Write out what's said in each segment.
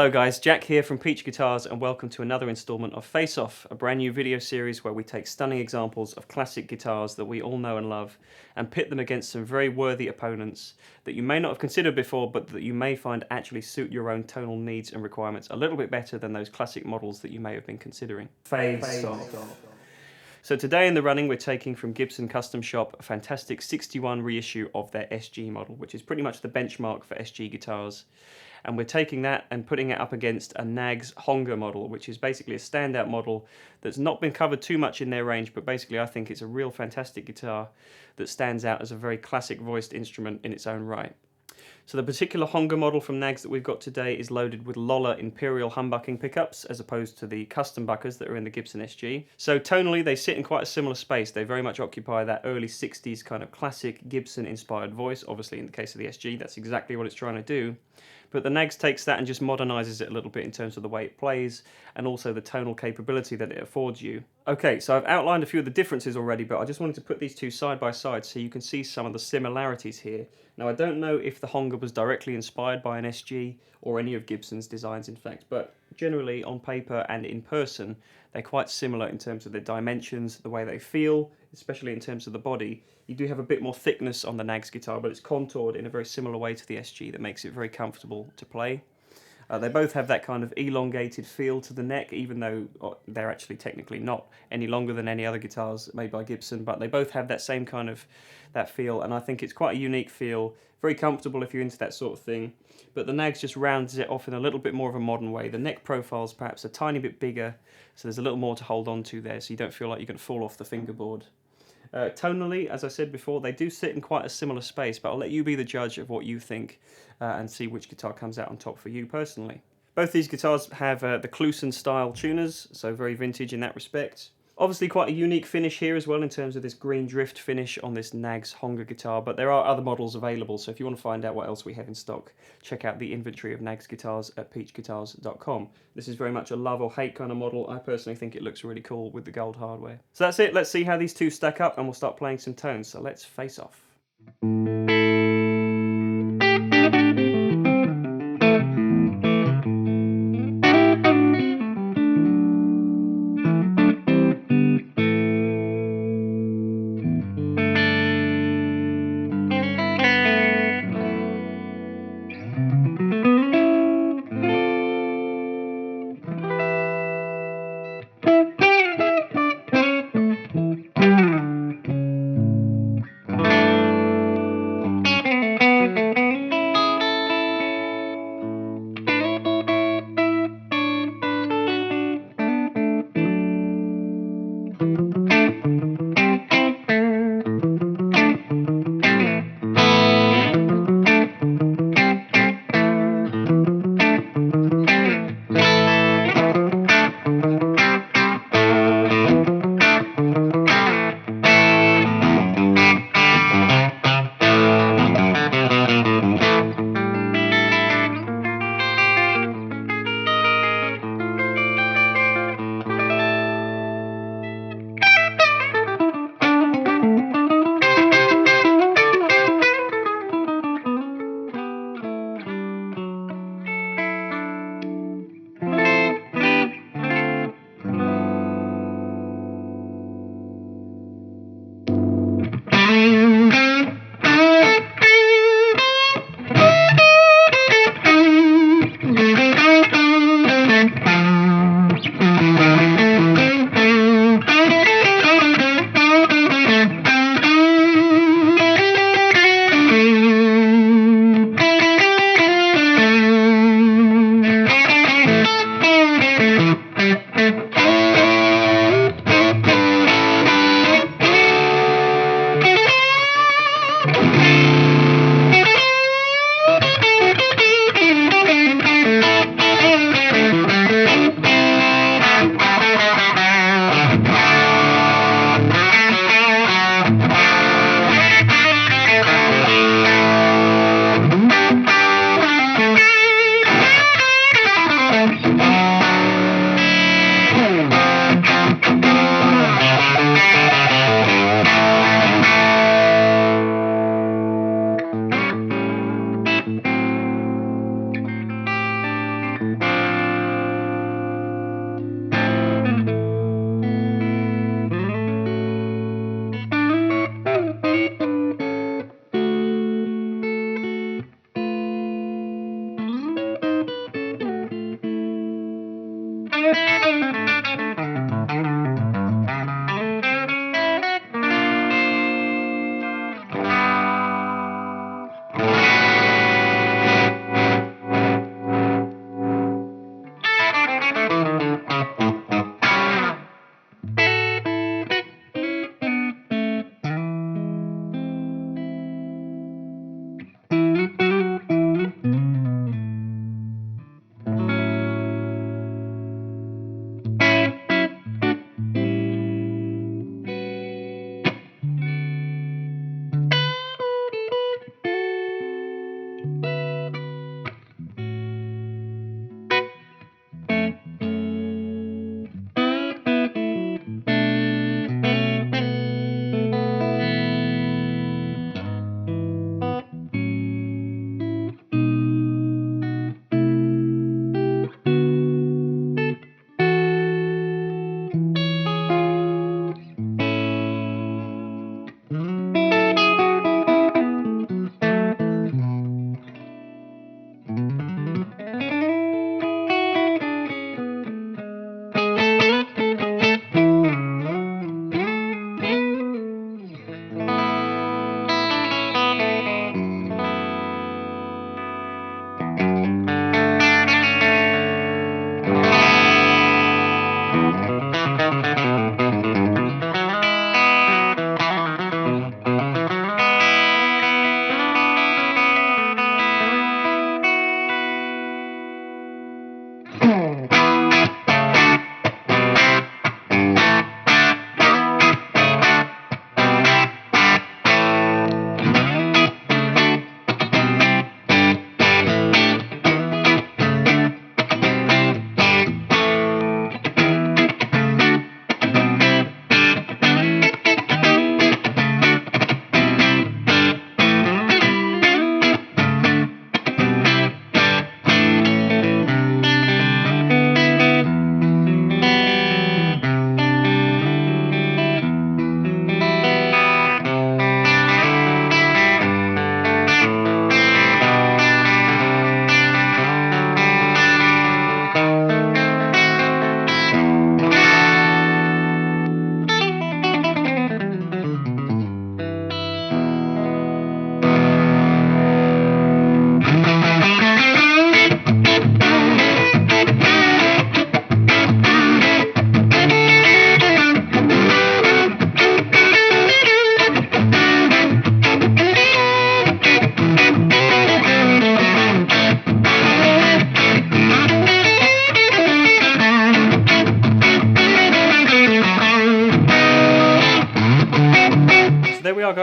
Hello guys, Jack here from Peach Guitars and welcome to another installment of Face Off, a brand new video series where we take stunning examples of classic guitars that we all know and love and pit them against some very worthy opponents that you may not have considered before but that you may find actually suit your own tonal needs and requirements a little bit better than those classic models that you may have been considering. Face Off. So today in the running we're taking from Gibson Custom Shop a fantastic 61 reissue of their SG model, which is pretty much the benchmark for SG guitars. And we're taking that and putting it up against a Knaggs Honga model, which is basically a standout model that's not been covered too much in their range, but basically I think it's a real fantastic guitar that stands out as a very classic voiced instrument in its own right. So the particular Honga model from Knaggs that we've got today is loaded with Lola Imperial humbucking pickups as opposed to the custom buckers that are in the Gibson SG. So tonally they sit in quite a similar space. They very much occupy that early 60s kind of classic Gibson inspired voice. Obviously in the case of the SG that's exactly what it's trying to do. But the Knaggs takes that and just modernizes it a little bit in terms of the way it plays and also the tonal capability that it affords you. Okay, so I've outlined a few of the differences already, but I just wanted to put these two side by side so you can see some of the similarities here. Now I don't know if the Honga was directly inspired by an SG or any of Gibson's designs in fact, but generally on paper and in person they're quite similar in terms of their dimensions, the way they feel, especially in terms of the body. You do have a bit more thickness on the Knaggs guitar, but it's contoured in a very similar way to the SG that makes it very comfortable to play. They both have that kind of elongated feel to the neck, even though they're actually technically not any longer than any other guitars made by Gibson, but they both have that same kind of that feel, and I think it's quite a unique feel, very comfortable if you're into that sort of thing. But the Knaggs just rounds it off in a little bit more of a modern way. The neck profile's perhaps a tiny bit bigger, so there's a little more to hold on to there, so you don't feel like you're going to fall off the fingerboard. Tonally, as I said before, they do sit in quite a similar space, but I'll let you be the judge of what you think and see which guitar comes out on top for you personally. Both these guitars have the Kluson style tuners, so very vintage in that respect. Obviously quite a unique finish here as well in terms of this green drift finish on this Knaggs Honga guitar, but there are other models available, so if you want to find out what else we have in stock, check out the inventory of Knaggs guitars at peachguitars.com. This is very much a love or hate kind of model. I personally think it looks really cool with the gold hardware. So that's it, let's see how these two stack up and we'll start playing some tones, so let's face off.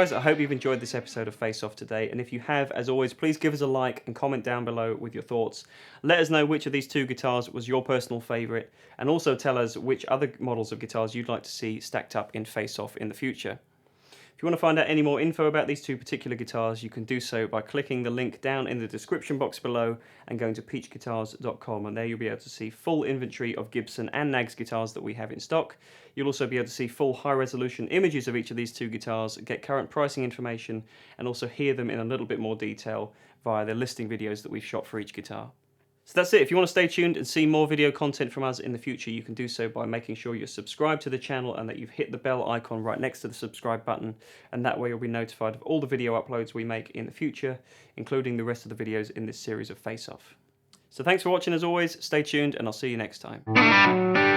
guys, I hope you've enjoyed this episode of Face Off today, and if you have, as always, please give us a like and comment down below with your thoughts. Let us know which of these two guitars was your personal favourite, and also tell us which other models of guitars you'd like to see stacked up in Face Off in the future. If you want to find out any more info about these two particular guitars, you can do so by clicking the link down in the description box below and going to peachguitars.com, and there you'll be able to see full inventory of Gibson and Knaggs guitars that we have in stock. You'll also be able to see full high-resolution images of each of these two guitars, get current pricing information, and also hear them in a little bit more detail via the listing videos that we've shot for each guitar. So that's it. If you want to stay tuned and see more video content from us in the future, you can do so by making sure you're subscribed to the channel and that you've hit the bell icon right next to the subscribe button, and that way you'll be notified of all the video uploads we make in the future, including the rest of the videos in this series of Face Off. So thanks for watching as always, stay tuned, and I'll see you next time.